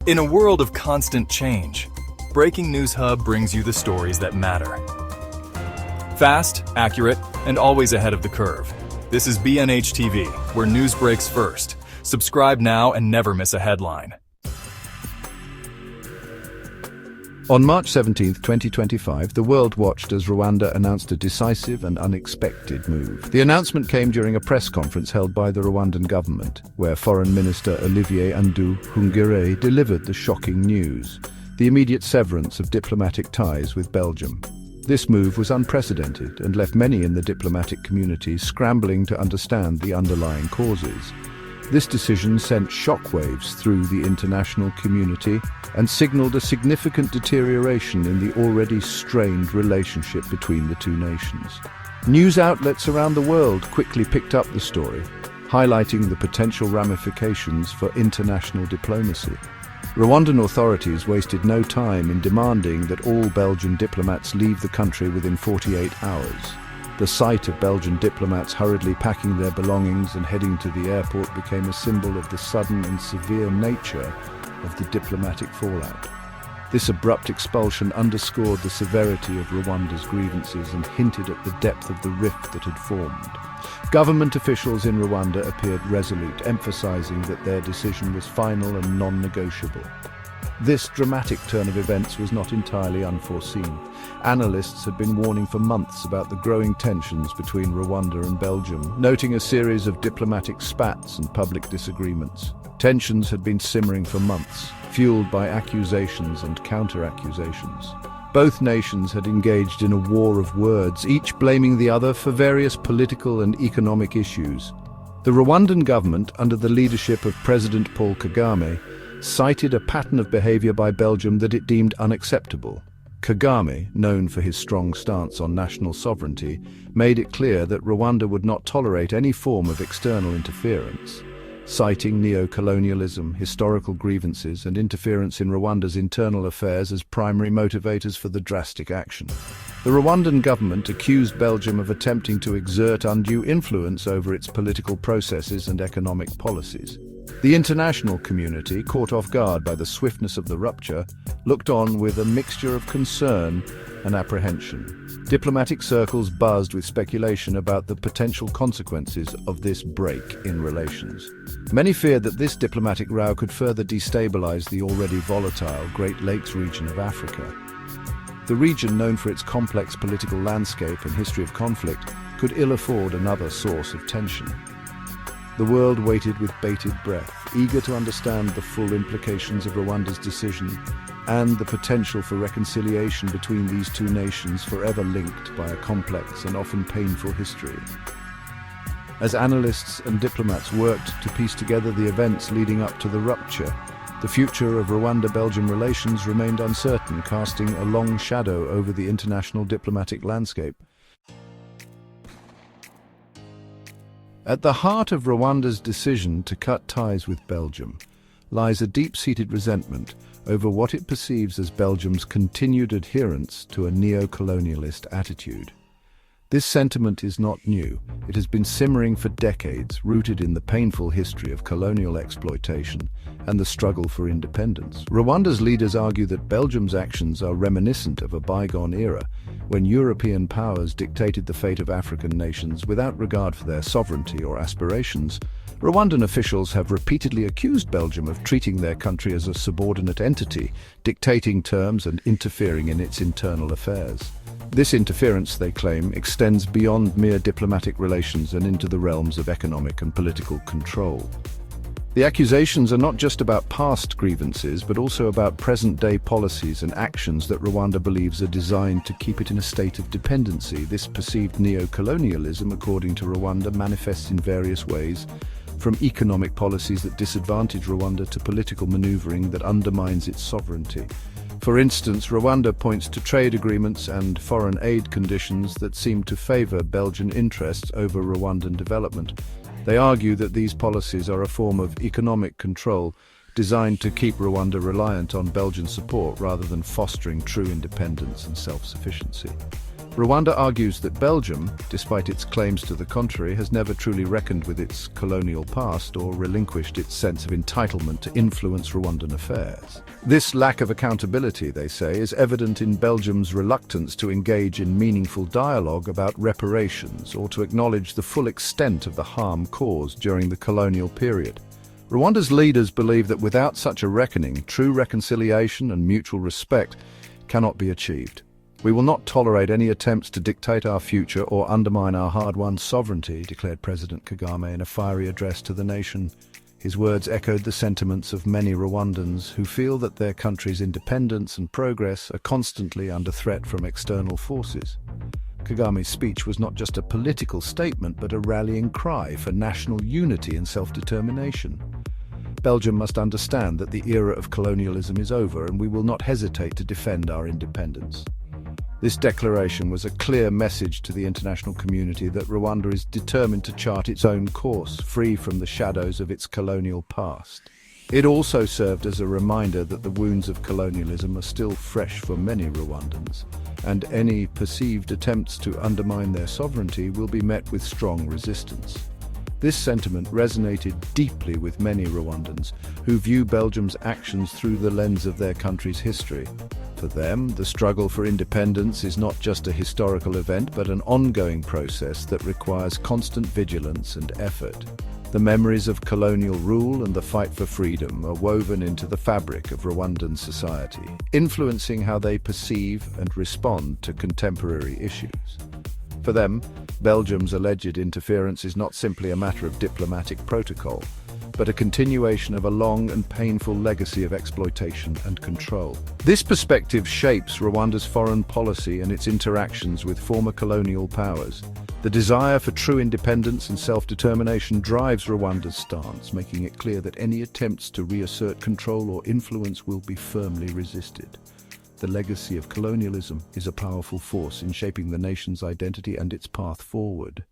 In a world of constant change, Breaking News Hub brings you the stories that matter. Fast, accurate, and always ahead of the curve. This is BNH TV, where news breaks first. Subscribe now and never miss a headline. On March 17, 2025, the world watched as Rwanda announced a decisive and unexpected move. The announcement came during a press conference held by the Rwandan government, where Foreign Minister Olivier Nduhungirehe delivered the shocking news: the immediate severance of diplomatic ties with Belgium. This move was unprecedented and left many in the diplomatic community scrambling to understand the underlying causes. This decision sent shockwaves through the international community and signaled a significant deterioration in the already strained relationship between the two nations. News outlets around the world quickly picked up the story, highlighting the potential ramifications for international diplomacy. Rwandan authorities wasted no time in demanding that all Belgian diplomats leave the country within 48 hours. The sight of Belgian diplomats hurriedly packing their belongings and heading to the airport became a symbol of the sudden and severe nature of the diplomatic fallout. This abrupt expulsion underscored the severity of Rwanda's grievances and hinted at the depth of the rift that had formed. Government officials in Rwanda appeared resolute, emphasizing that their decision was final and non-negotiable. This dramatic turn of events was not entirely unforeseen. Analysts had been warning for months about the growing tensions between Rwanda and Belgium, noting a series of diplomatic spats and public disagreements. Tensions had been simmering for months, fueled by accusations and counter-accusations. Both nations had engaged in a war of words, each blaming the other for various political and economic issues. The Rwandan government, under the leadership of President Paul Kagame, cited a pattern of behavior by Belgium that it deemed unacceptable. Kagame, known for his strong stance on national sovereignty, made it clear that Rwanda would not tolerate any form of external interference. Citing neo-colonialism, historical grievances, and interference in Rwanda's internal affairs as primary motivators for the drastic action. The Rwandan government accused Belgium of attempting to exert undue influence over its political processes and economic policies. The international community, caught off guard by the swiftness of the rupture, looked on with a mixture of concern and apprehension. Diplomatic circles buzzed with speculation about the potential consequences of this break in relations. Many feared that this diplomatic row could further destabilize the already volatile Great Lakes region of Africa. The region, known for its complex political landscape and history of conflict, could ill afford another source of tension. The world waited with bated breath, eager to understand the full implications of Rwanda's decision and the potential for reconciliation between these two nations forever linked by a complex and often painful history. As analysts and diplomats worked to piece together the events leading up to the rupture, the future of Rwanda-Belgium relations remained uncertain, casting a long shadow over the international diplomatic landscape. At the heart of Rwanda's decision to cut ties with Belgium lies a deep-seated resentment over what it perceives as Belgium's continued adherence to a neo-colonialist attitude. This sentiment is not new. It has been simmering for decades, rooted in the painful history of colonial exploitation and the struggle for independence. Rwanda's leaders argue that Belgium's actions are reminiscent of a bygone era, when European powers dictated the fate of African nations without regard for their sovereignty or aspirations. Rwandan officials have repeatedly accused Belgium of treating their country as a subordinate entity, dictating terms and interfering in its internal affairs. This interference, they claim, extends beyond mere diplomatic relations and into the realms of economic and political control. The accusations are not just about past grievances, but also about present-day policies and actions that Rwanda believes are designed to keep it in a state of dependency. This perceived neo-colonialism, according to Rwanda, manifests in various ways, from economic policies that disadvantage Rwanda to political maneuvering that undermines its sovereignty. For instance, Rwanda points to trade agreements and foreign aid conditions that seem to favor Belgian interests over Rwandan development. They argue that these policies are a form of economic control designed to keep Rwanda reliant on Belgian support rather than fostering true independence and self-sufficiency. Rwanda argues that Belgium, despite its claims to the contrary, has never truly reckoned with its colonial past or relinquished its sense of entitlement to influence Rwandan affairs. This lack of accountability, they say, is evident in Belgium's reluctance to engage in meaningful dialogue about reparations or to acknowledge the full extent of the harm caused during the colonial period. Rwanda's leaders believe that without such a reckoning, true reconciliation and mutual respect cannot be achieved. "We will not tolerate any attempts to dictate our future or undermine our hard-won sovereignty," declared President Kagame in a fiery address to the nation. His words echoed the sentiments of many Rwandans who feel that their country's independence and progress are constantly under threat from external forces. Kagame's speech was not just a political statement, but a rallying cry for national unity and self-determination. Belgium must understand that the era of colonialism is over, and we will not hesitate to defend our independence. This declaration was a clear message to the international community that Rwanda is determined to chart its own course, free from the shadows of its colonial past. It also served as a reminder that the wounds of colonialism are still fresh for many Rwandans, and any perceived attempts to undermine their sovereignty will be met with strong resistance. This sentiment resonated deeply with many Rwandans, who view Belgium's actions through the lens of their country's history. For them, the struggle for independence is not just a historical event, but an ongoing process that requires constant vigilance and effort. The memories of colonial rule and the fight for freedom are woven into the fabric of Rwandan society, influencing how they perceive and respond to contemporary issues. For them, Belgium's alleged interference is not simply a matter of diplomatic protocol, but a continuation of a long and painful legacy of exploitation and control. This perspective shapes Rwanda's foreign policy and its interactions with former colonial powers. The desire for true independence and self-determination drives Rwanda's stance, making it clear that any attempts to reassert control or influence will be firmly resisted. The legacy of colonialism is a powerful force in shaping the nation's identity and its path forward.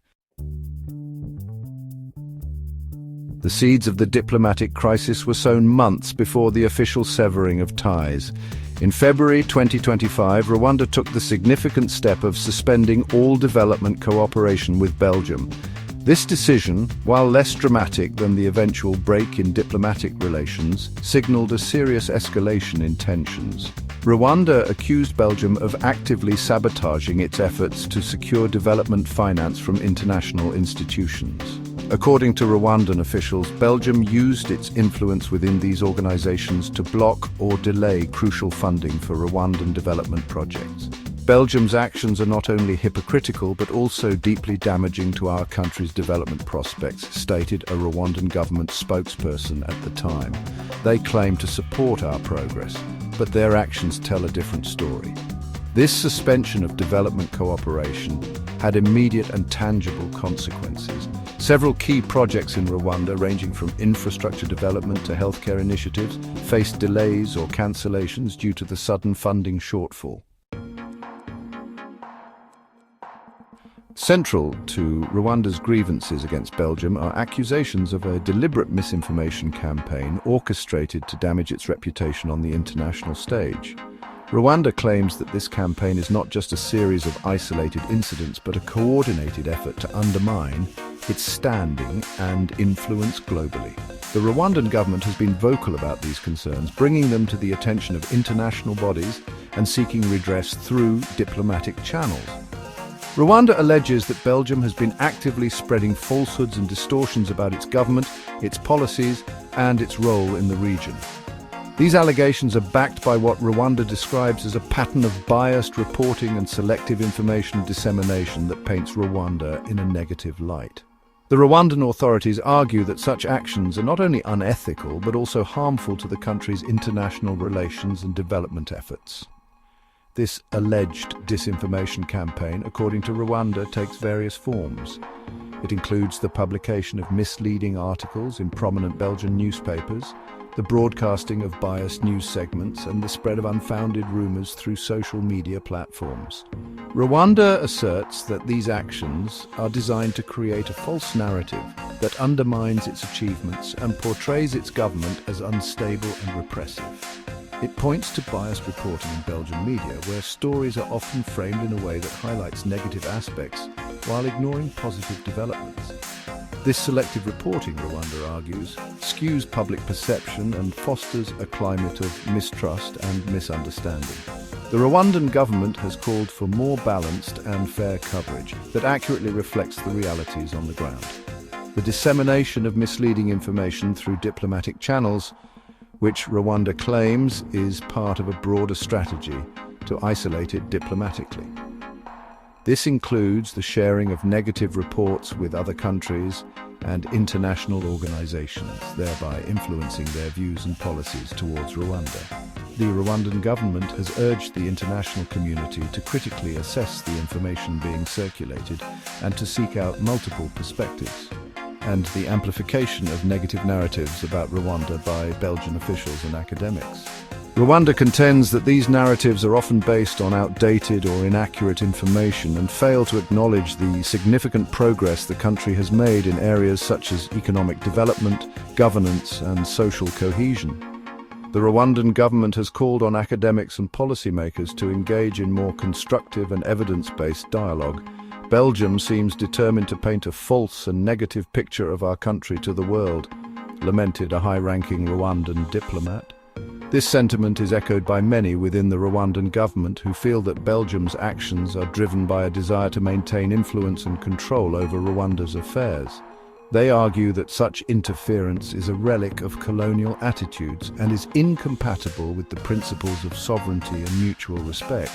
The seeds of the diplomatic crisis were sown months before the official severing of ties. In February 2025, Rwanda took the significant step of suspending all development cooperation with Belgium. This decision, while less dramatic than the eventual break in diplomatic relations, signaled a serious escalation in tensions. Rwanda accused Belgium of actively sabotaging its efforts to secure development finance from international institutions. According to Rwandan officials, Belgium used its influence within these organizations to block or delay crucial funding for Rwandan development projects. Belgium's actions are not only hypocritical but also deeply damaging to our country's development prospects, stated a Rwandan government spokesperson at the time. They claim to support our progress, but their actions tell a different story. This suspension of development cooperation had immediate and tangible consequences. Several key projects in Rwanda, ranging from infrastructure development to healthcare initiatives, faced delays or cancellations due to the sudden funding shortfall. Central to Rwanda's grievances against Belgium are accusations of a deliberate misinformation campaign orchestrated to damage its reputation on the international stage. Rwanda claims that this campaign is not just a series of isolated incidents, but a coordinated effort to undermine its standing and influence globally. The Rwandan government has been vocal about these concerns, bringing them to the attention of international bodies and seeking redress through diplomatic channels. Rwanda alleges that Belgium has been actively spreading falsehoods and distortions about its government, its policies, and its role in the region. These allegations are backed by what Rwanda describes as a pattern of biased reporting and selective information dissemination that paints Rwanda in a negative light. The Rwandan authorities argue that such actions are not only unethical but also harmful to the country's international relations and development efforts. This alleged disinformation campaign, according to Rwanda, takes various forms. It includes the publication of misleading articles in prominent Belgian newspapers, the broadcasting of biased news segments, and the spread of unfounded rumors through social media platforms. Rwanda asserts that these actions are designed to create a false narrative that undermines its achievements and portrays its government as unstable and repressive. It points to biased reporting in Belgian media, where stories are often framed in a way that highlights negative aspects while ignoring positive developments. This selective reporting, Rwanda argues, skews public perception and fosters a climate of mistrust and misunderstanding. The Rwandan government has called for more balanced and fair coverage that accurately reflects the realities on the ground. The dissemination of misleading information through diplomatic channels, which Rwanda claims is part of a broader strategy to isolate it diplomatically. This includes the sharing of negative reports with other countries and international organizations, thereby influencing their views and policies towards Rwanda. The Rwandan government has urged the international community to critically assess the information being circulated and to seek out multiple perspectives, and the amplification of negative narratives about Rwanda by Belgian officials and academics. Rwanda contends that these narratives are often based on outdated or inaccurate information and fail to acknowledge the significant progress the country has made in areas such as economic development, governance, and social cohesion. The Rwandan government has called on academics and policymakers to engage in more constructive and evidence-based dialogue. Belgium seems determined to paint a false and negative picture of our country to the world, lamented a high-ranking Rwandan diplomat. This sentiment is echoed by many within the Rwandan government who feel that Belgium's actions are driven by a desire to maintain influence and control over Rwanda's affairs. They argue that such interference is a relic of colonial attitudes and is incompatible with the principles of sovereignty and mutual respect.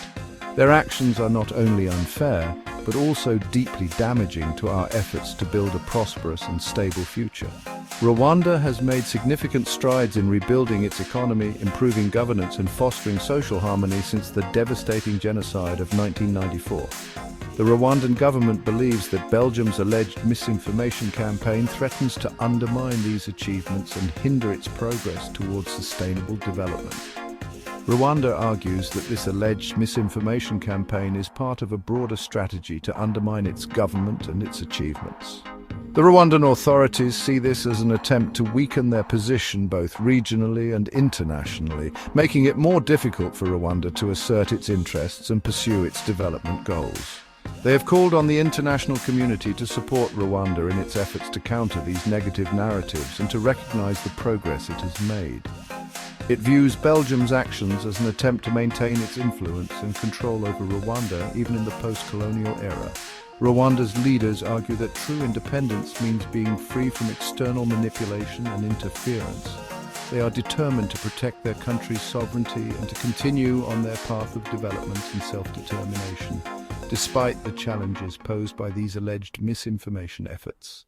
Their actions are not only unfair, but also deeply damaging to our efforts to build a prosperous and stable future. Rwanda has made significant strides in rebuilding its economy, improving governance, and fostering social harmony since the devastating genocide of 1994. The Rwandan government believes that Belgium's alleged misinformation campaign threatens to undermine these achievements and hinder its progress towards sustainable development. Rwanda argues that this alleged misinformation campaign is part of a broader strategy to undermine its government and its achievements. The Rwandan authorities see this as an attempt to weaken their position both regionally and internationally, making it more difficult for Rwanda to assert its interests and pursue its development goals. They have called on the international community to support Rwanda in its efforts to counter these negative narratives and to recognize the progress it has made. It views Belgium's actions as an attempt to maintain its influence and control over Rwanda even in the post-colonial era. Rwanda's leaders argue that true independence means being free from external manipulation and interference. They are determined to protect their country's sovereignty and to continue on their path of development and self-determination, despite the challenges posed by these alleged misinformation efforts.